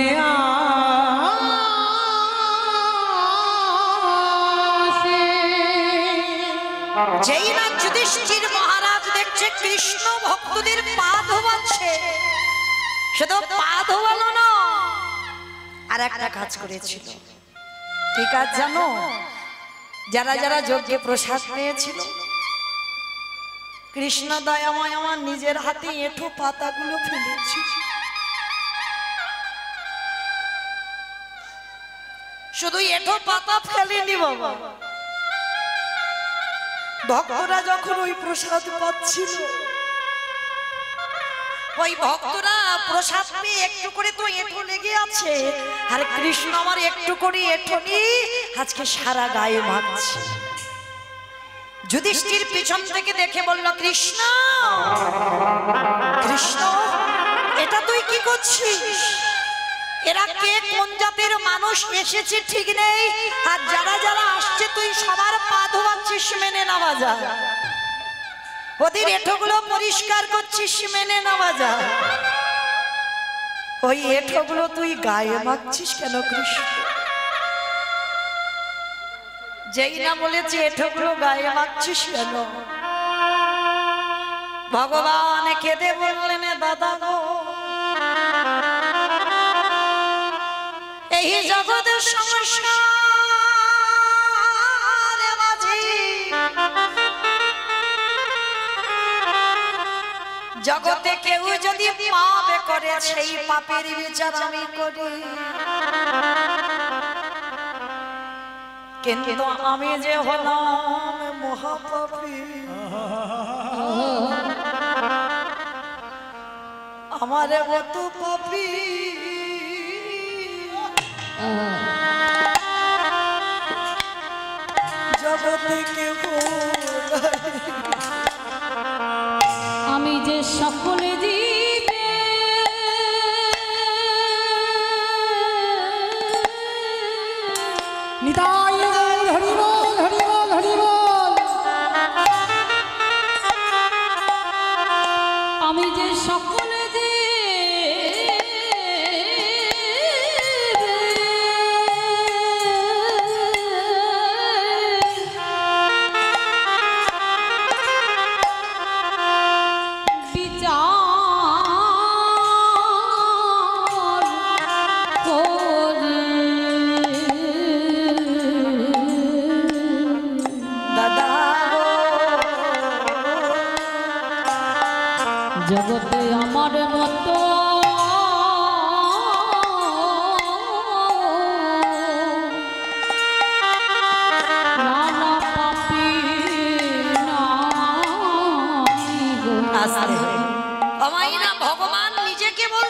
আসে। যেই না যুধিষ্ঠির মহারাজ দেখছে কৃষ্ণ ভক্তদের পা ধোয়াচ্ছে, শুধু পা ধোয়ালো না, আর একটা কাজ করেছিল। কি কাজ জানো? যারা যারা যজ্ঞে প্রসাদ পেয়েছিল কৃষ্ণ দয়াময় আমার নিজের হাতে এঁঠো পাতাগুলো ফেলেছি। শুধু এঁঠো পাতা ফেলেনি বাবা, ভক্তরা যখন ওই প্রসাদ পাচ্ছিল, ওই ভক্তরা প্রসাদ পেয়ে একটু করে তো এঁঠো লেগে আছে, আর কৃষ্ণ আমার একটু করে এঁঠো নিয়ে আজকে সারা গায়ে মাখছে। যুধিষ্ঠির পিছন থেকে দেখে বলল, কৃষ্ণ কৃষ্ণ এটা তুই কি করছিস? এরা কে, কোন জাতের মানুষ এসেছে ঠিক নেই, আর যারা যারা আসছে তুই সবার পা ধোয়াচ্ছিস, মেনে নেওয়া যায়। ওদের এঁঠোগুলো পরিষ্কার করছিস, মেনে নেওয়া যায়। ওই এঁঠোগুলো তুই গায়ে মাখছিস কেন কৃষ্ণ? যেই না বলেছে এঁঠোগুলো গায়ে মাখছিস কেন, ভগবান কেঁদে বললেন, দাদা গো এই জগতের সংসার মাঝে জগতে কেউ যদি পাপ করে সেই পাপের বিচার আমি করি, কিন্তু আমি যে হলাম মহাপাপী, আমার মত পাপী জগতে কেউ আমি যে সকলে জীবে নিতাই হরি বল হরি বল হরি বল। আমি যে সকলে বিচার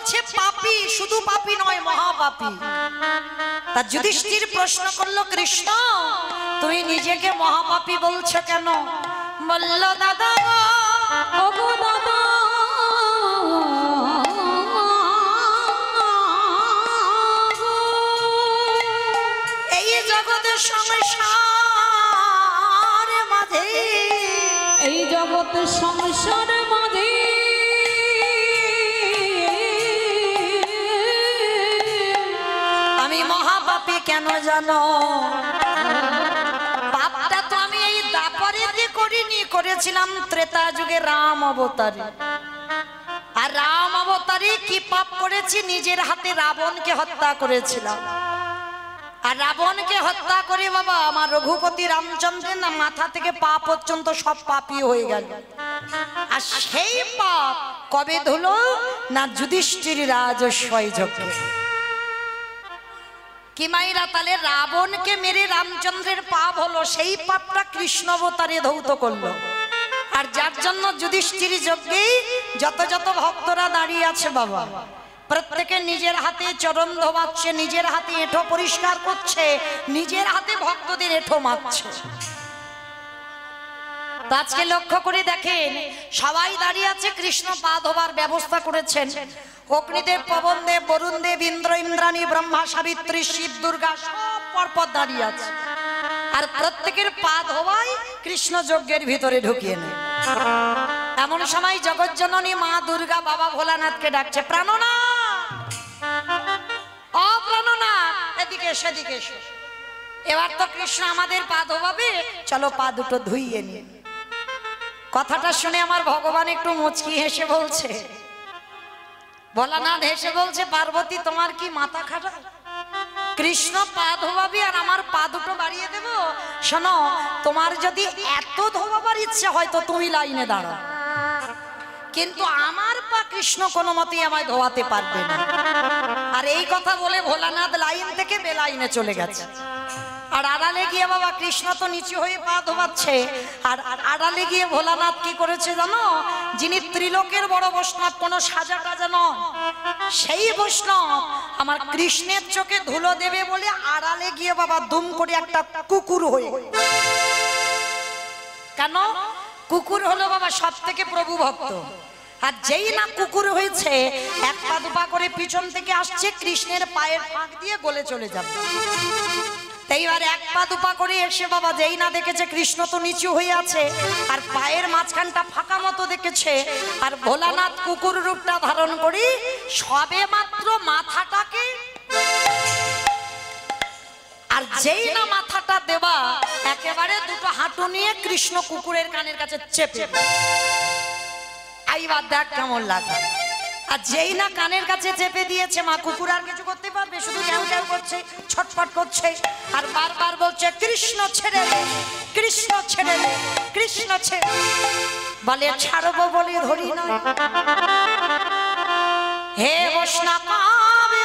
বলছে পাপী, শুধু পাপী নয় মহাপাপী। তা যুধিষ্ঠির প্রশ্ন করলো, কৃষ্ণ তুমি নিজেকে মহাপাপী বলছো কেন? বলল, দাদা ওগো দাদা, এই জগতের সংসার মাঝে, এই জগতের সংসার মাঝে আমি মহাপাপী কেন জানো? পাপটা তো আমি এই দাপরেতে করিনি, করেছিলাম ত্রেতা যুগে রাম অবতারে। আর রাম অবতারে কি পাপ করেছি? নিজের হাতে রাবণকে হত্যা করেছিলাম। আর রাবণকে হত্যা করে বাবা আমার রঘুপতি রামচন্দ্রের না মাথা থেকে পা পর্যন্ত সব পাপী হয়ে গেল। আর সেই পাপ কবে ধুলো না যুধিষ্ঠির রাজস্বয় যজ্ঞে। কি মাইরা তাহলে রাবণকে মেরে রামচন্দ্রের পাপ হলো, সেই পাপটা কৃষ্ণ অবতারে ধৌত করলো। আর যার জন্য যুধিষ্ঠির যজ্ঞে যত যত ভক্তরা দাঁড়িয়ে আছে বাবা, প্রত্যেকে নিজের হাতে চরণ ধোয়াচ্ছে, নিজের হাতে এঁঠো পরিষ্কার করছে, নিজের হাতে ভক্তদের এঁঠো মারছে। তো আজকে লক্ষ্য করে দেখেন, সবাই দাঁড়িয়ে আছে, কৃষ্ণ পা ধোবার ব্যবস্থা করেছেন। অগ্নিদেব, পবনদেব, বরুণদেব, ইন্দ্র, ইন্দ্রাণী, ব্রহ্মা, সাবিত্রী, শিব, দুর্গা সব পরপর দাঁড়িয়ে আছে। আর প্রত্যেকের পা ধোয়াই কৃষ্ণ যজ্ঞের ভিতরে ঢুকিয়ে নেয়। এমন সময় জগজ্জননী মা দুর্গা বাবা ভোলানাথকে ডাকছে, প্রাণনাথ, অপ্রাণনাথ, এদিকে এসো, এদিকে এসো। এবার তো কৃষ্ণ আমাদের পা ধোয়াবে, চলো পা দুটো ধুইয়ে নিয়ে। কথাটা শুনে আমার ভগবান একটু মুচকি হেসে বলছে, ভোলানাথ হেসে বলছে, পার্বতী তোমার কি মাথা খারাপ? কৃষ্ণ পা ধোয়াবি আর আমার পা দুটো বাড়িয়ে দেব? শোনো, তোমার যদি এত ধোয়াবার ইচ্ছে হয় তো তুমি লাইনে দাঁড়াও, কিন্তু আমার পা কৃষ্ণ কোনো মতেই আমায় ধোয়াতে পারবে না। আর এই কথা বলে ভোলানাথ লাইন থেকে বেলাইনে চলে গেছে। আর আড়ালে গিয়ে বাবা কৃষ্ণ তো নিচু হয়ে পা ধোয়াচ্ছে, আর আড়ালে গিয়ে ভোলানাথ কি করেছে জানো? যিনি ত্রিলোকের বড় বৈষ্ণব, কোনো সাজা টাজা নয়, সেই বৈষ্ণব আমার কৃষ্ণের চোখে ধুলো দেবে বলে আড়ালে গিয়ে বাবা দুম করে একটা কুকুর হয়ে। কেন? কুকুর হলো বাবা সব থেকে প্রভু ভক্ত। আর যেই না কুকুর হয়েছে, এক পা দুপা করে পিছন থেকে আসছে, কৃষ্ণের পায়ের ফাঁক দিয়ে গলে চলে যাবে। এইবার এক পা দুপা করে এসে বাবা যেই না দেখেছে কৃষ্ণ তো নিচু হয়ে আছে, আর পায়ের মাঝখানটা ফাঁকা মতো দেখেছে, আর ভোলানাথ কুকুর রূপটা ধারণ করি সবে মাত্র মাথাটাকে, আর যেই না মাথাটা দেবা একেবারে দুটো হাঁটু নিয়ে কৃষ্ণ কুকুরের কানের কাছে চেপে। এইবার দেখ কেমন লাগে। আর যেই না কানের কাছে চেপে দিয়েছে, মা কুকুর আর কিছু করতে পারবে? শুধু ঘ্যাউ ঘ্যাউ করছে, ছটফট করছে, আর বারবার বলছে, কৃষ্ণ ছেড়ে দে, কৃষ্ণ ছেড়ে দে, কৃষ্ণ ছেড়ে। বলে ছাড়বো বলে ধরি না। হে বৈষ্ণব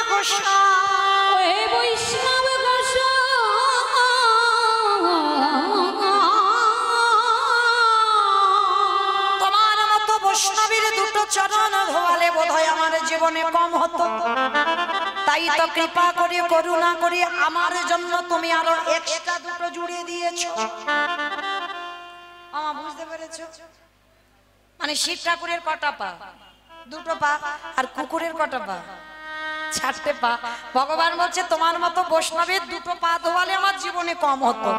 গোসাই, হে বৈষ্ণব গোসাই, তোমার মতো বৈষ্ণবীর দুটো চরণ ধোয়ালে বোধহয় আমার জীবনে কম হতো। তাই তো কৃপা করে করুণা করে আমার জন্য তুমি আরো এক্সট্রা দুটো জুড়িয়ে দিয়েছো। আমার বুঝতে পেরেছো? মানে শিব ঠাকুরের কটা পা? দুটো পা। আর কুকুরের কটা পা? 4টে পা। ভগবান বলছে তোমার মতো বৈষ্ণবের দুটো পা ধোয়ালে আমার জীবনে কম হতো,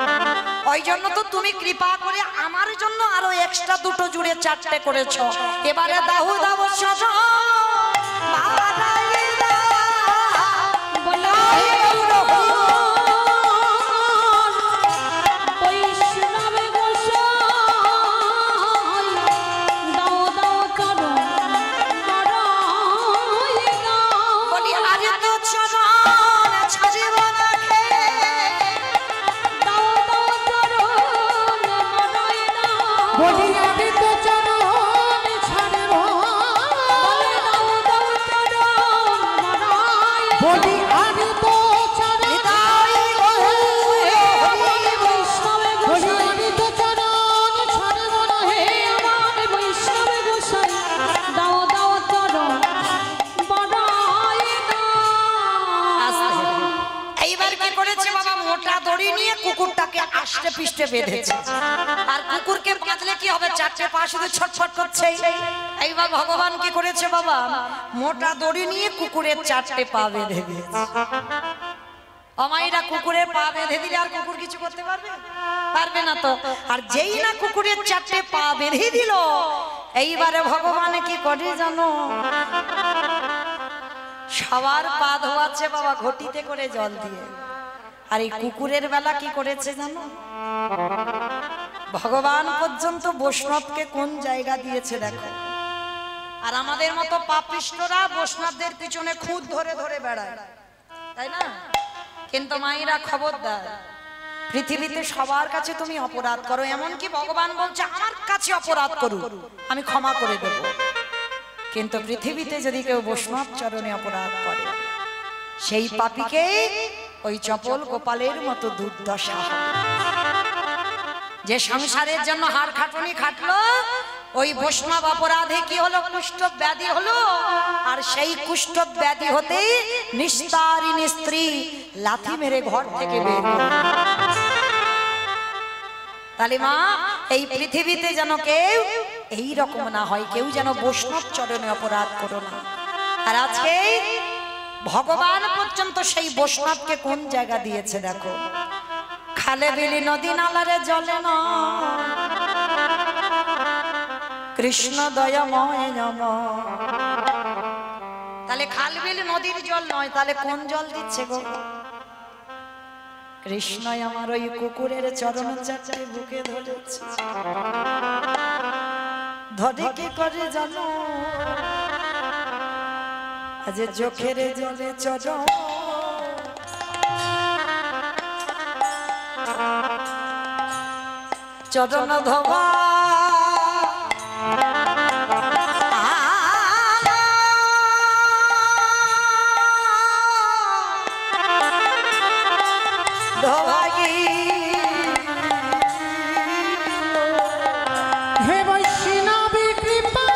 ওই জন্য তো তুমি কৃপা করে আমার জন্য আরো এক্সট্রা দুটো জুড়ে 4টে করেছো। এবারে দাহু দাও সাজা বলি আমি তো চরণ ছাড়ব, আষ্টে পিষ্টে বেঁধেছে। আর কুকুরকে বাঁধলে কি হবে, চারটে পা শুধু ছটফট করছে। এইবার ভগবান কি করেছে বাবা, মোটা দড়ি নিয়ে কুকুরের চারটে পা বেঁধে দিয়েছে। অমাইরা কুকুরের পা বেঁধে দিলে আর কুকুর কিছু করতে পারবে? পারবে না তো। আর যেই না কুকুরের চারটে পা বেঁধে দিল, এইবারে ভগবান কি করে জানো, সবার পা ধোয়াচ্ছে বাবা ঘটিতে করে জল দিয়ে। আর এই কুকুরের বেলা কি করেছে জানো, ভগবান পর্যন্ত বৈষ্ণবকে কোন জায়গা দিয়েছে দেখো। আর আমাদের মতো পাপিষ্টরা বৈষ্ণবদের পিছনে খুদ ধরে ধরে বেড়ায়, তাই না? কিন্তু মায়েরা খবরদার, পৃথিবীতে সবার কাছে তুমি অপরাধ করো, এমনকি ভগবান বলছে আমার কাছে অপরাধ করো আমি ক্ষমা করে দেব। কিন্তু পৃথিবীতে যদি কেউ বৈষ্ণব চরণে অপরাধ করে, সেই পাপীকে ওই চপল গোপালের মতো দুর্দশা হবে। যে সংসারের জন্য হাড় খাটুনি খাটলো, ওই বৈষ্ণব অপরাধে কি হলো, কুষ্ঠ ব্যাধি হলো। আর সেই কুষ্ঠ ব্যাধি হতে নিস্তারিণী স্ত্রী লাথি মেরে ঘর থেকে বের করলো। তাহলে মা, এই পৃথিবীতে যেন কেউ এই রকম না হয়, কেউ যেন বৈষ্ণব চরণে অপরাধ করো না। আর আজকে ভগবান পর্যন্ত সেই বৈষ্ণবকে কোন জায়গা দিয়েছে দেখো, খালে বিলি নদী নালারে জলে না, কৃষ্ণ দয়াময় নম। তাহলে খালবিল নদীর জল নয়, তাহলে কোন জল দিচ্ছে গো? কৃষ্ণ আমার ওই কুকুরের চরণ চারটে বুকে ধরেছে। ধরে কি করে জানো, আজ চোখের জলে চরণ চরণ ধোয়া হে বৈষ্ণবী কৃপা,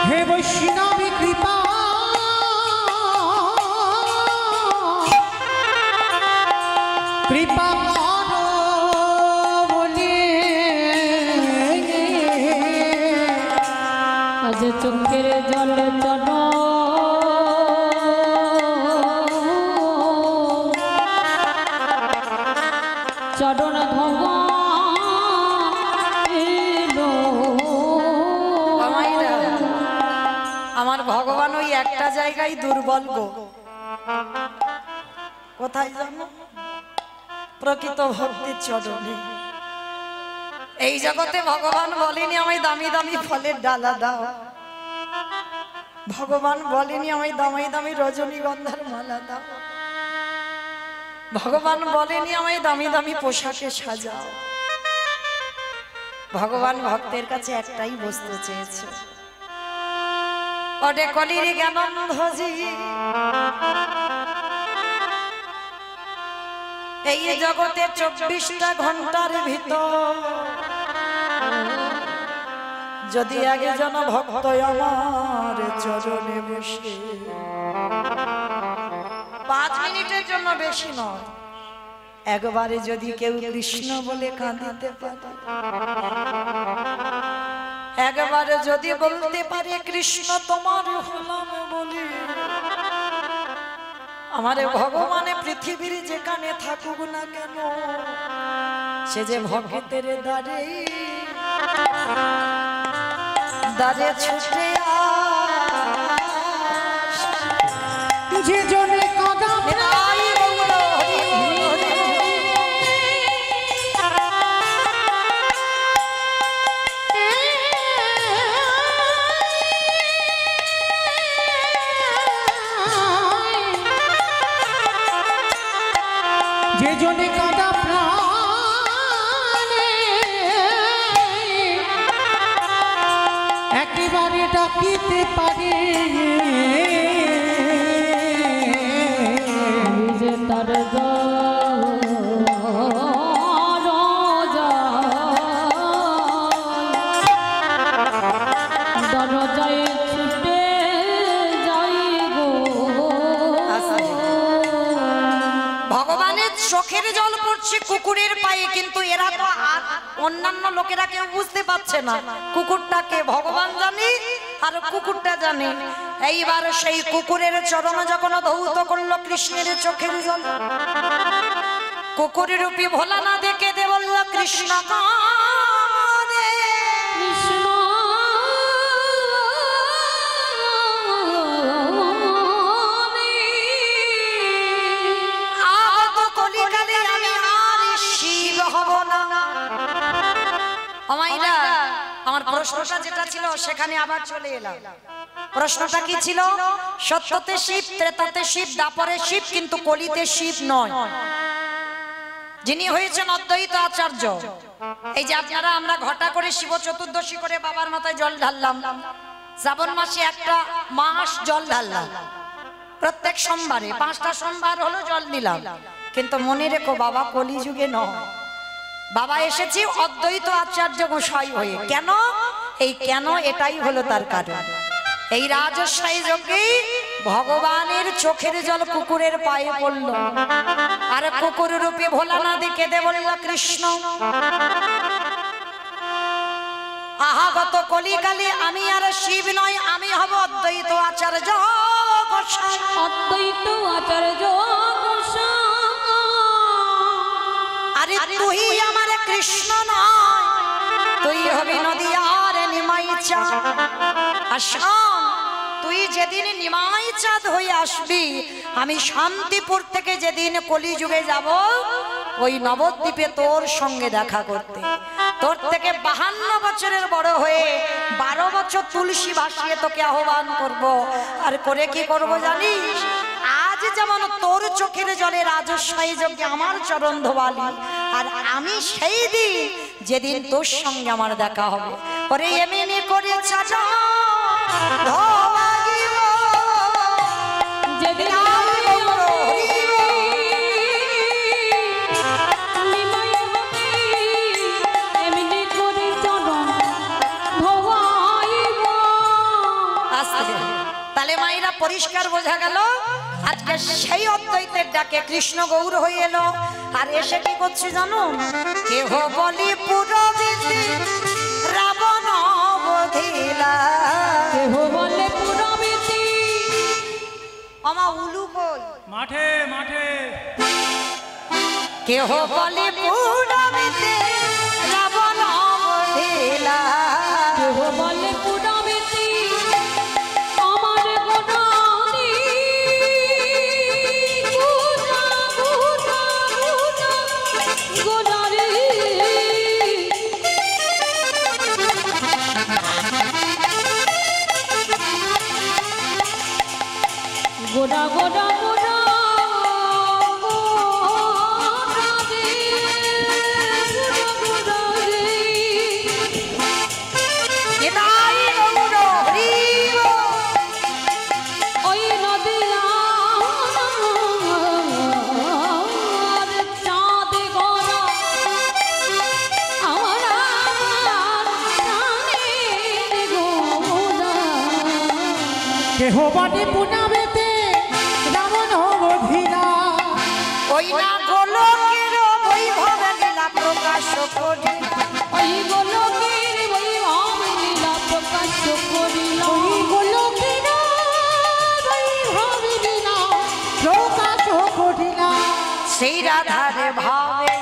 হে বৈষ্ণবী কৃপা, কৃপা করো বলে আজ চোখের জলে চল চরণ ধোয়া এলো। আমার ভগবান ওই একটা জায়গায় দুর্বল গো, কোথায় জানো, প্রকৃত ভক্তির চরণে। এই জগতে ভগবান বলেনি আমায় দামি দামি ফলের ডালা দাও, ভগবান বলেনি আমায় দামি দামি রজনীগন্ধার মালা দাও, ভগবান বলেনি আমায় দামি দামি পোশাকে সাজাও। ভগবান ভক্তের কাছে একটাই বস্তু চেয়েছে, ওরে কলির জ্ঞানন্ধজি, এই জগতে 24টা ঘন্টার ভিতর যদি আগে যেন ভক্ত আমার চরণে বসে 5 মিনিটের জন্য, বেশি নয়, একবারে যদি কেউ কৃষ্ণ বলে কাঁদিতে পারে, একবারে যদি বলতে পারে কৃষ্ণ তোমার হলাম বলে, আমারে ভগবানে পৃথিবীর যেখানে থাকুক না কেন, সে যে ভক্তের দ্বারে দ্বারে ছুটে যে জনে কাঁদা যে জনে কাঁদা প্রাণে একেবারে ডাকিতে পারে, যে তার চোখের জল পড়ছে কুকুরের পায়ে, কিন্তু এরা তো আর অন্যান্য লোকেরা কেউ বুঝতে পারছে না কুকুরটাকে ভগবান জানে আর কুকুরটা জানে। এইবার সেই কুকুরের চরণ যখন ধৌত করলো কৃষ্ণের চোখের জল, কুকুরের রূপী ভোলা না দেখে দে বলল কৃষ্ণ কারে। কৃষ্ণ আগত কলিকালে আমি আর শিব হব না। আমাইরা আমার প্রশ্নটা যেটা ছিল সেখানে আবার চলে এলাম। প্রশ্নটা কি ছিল? সত্যতে শিব, ত্রেতাতে শিব, দাপরে শিব, কিন্তু কলিতে শিব নয়। যিনি হয়েছেন অদ্বৈত আচার্য। এই যে আপনারা আমরা ঘটা করে শিব চতুর্দশী করে বাবার মাথায় জল ঢাললাম, শ্রাবণ মাসে একটা মাস জল ঢাললাম, প্রত্যেক সোমবারে 5টা সোমবার হলো জল দিলাম। কিন্তু মনে রেখো বাবা কলিযুগে নয়, বাবা এসেছি অদ্বৈত আচার্য গোসাই হয়ে। কেন? এই কেন এটাই হলো তার কারণ। এই রাজস্বাই যজ্ঞে ভগবানের চোখের জল কুকুরের পায়ে পড়ল, আর কুকুর রূপে ভোলা না দেখে দে বলল কৃষ্ণ। আহাগত কলিকালে আমি আর শিব নয়, আমি হব অদ্বৈত আচার্য গোসাই। অদ্বৈত আচার্য গোসাই। আরে তুই আমার কৃষ্ণ নয়, তুই হবি নদিয়ার নিমাই চাঁদ। আসাম তুই যেদিন নিমাই চাঁদ হয়ে আসবি, আমি শান্তিপুর থেকে যেদিন কলিযুগে যাব, ওই নবদ্বীপে তোর সঙ্গে দেখা করতে। তোর থেকে 52 বছরের বড় হয়ে 12 বছর তুলসী ভাসিয়ে তোকে আহ্বান করব। আর করে কি করব জানিস? আজ যেমন তোর চোখের জলে রাজস্বাই যজ্ঞে আমার চরণ ধোয়ালি, আর আমি সেই দিন যেদিন তোর সঙ্গে আমার দেখা হবে, ওরে এমনি করে চাচা ধোয়াগিব যেদিন এমনি করে চরণ ধোয়াইব। তাহলে মায়েরা পরিষ্কার বোঝা গেল আজকে সেই অদ্বৈতের ডাকে কৃষ্ণ গৌর হয়ে এলো। আর এসে কি করছে জানো? কেহ বলি পুরবিতে রাবণ বধিলা। কেহ বলে পুরবিতে। আমা উলু কই? মাঠে মাঠে। কেহ বলি পুরবিতে রাবণ বধিলা। কেহ বলে পুরবিতে আমার গোনারি। গোনা গোনা গোনা গোনারি। গোনা গোনা গোনা গোনারি। গোনা গোনারি। নিতাই গৌর হরি বল। ওই নদিয়ার চাঁদ গোনা আমার প্রাণের গোনা। কেহ বাণী পুনাবেতে রাবণ বধিলা। ওই না গোলকের বৈভব লীলা প্রকাশ করি। ওই গোলকের বৈভব লীলা প্রকাশ করিল। ওই গোলকের বৈভব লীলা প্রকাশ করিলা। সেই রাধারে ভাবে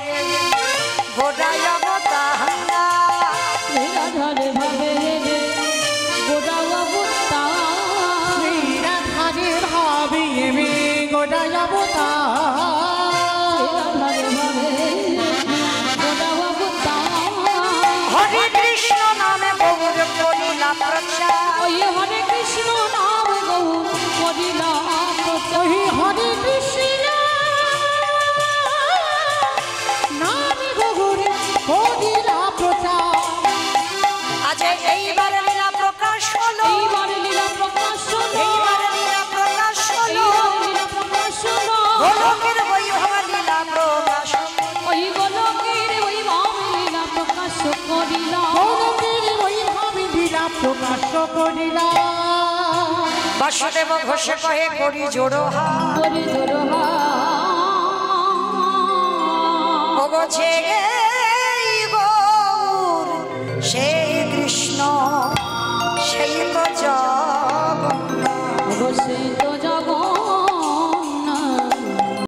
গোড়ায় অবতারা। রাধারে ভাবে গোড়া অবতার। শ্রীরাধারে ভাবিয়ে মে গোড়ায় অবতার। রাধারে ভাবে গোড়া অবতার। হরে কৃষ্ণ নামে গৌর করিলা প্রচার। ওই হরে কৃষ্ণ নাম গৌর করিলা প্রচার। ওই হরে কৃষ্ণ নাম গৌরে করিলা প্রচার। আজ এইবার লীলা প্রকাশ হলো, এইবার লীলা প্রকাশ হলো। এইবার লীলা প্রকাশ হলো। এইবার লীলা প্রকাশ হলো। গোলকের বৈভব লীলা প্রকাশ হলো। ওই গোলকের বৈভব লীলা প্রকাশ করিলা। গৌরবের বৈভব লীলা প্রকাশ করিলা। বাসুদেব ঘোষে কহে করি জোড়ো হাত। করি জোড়হাত। ওগো ছেগে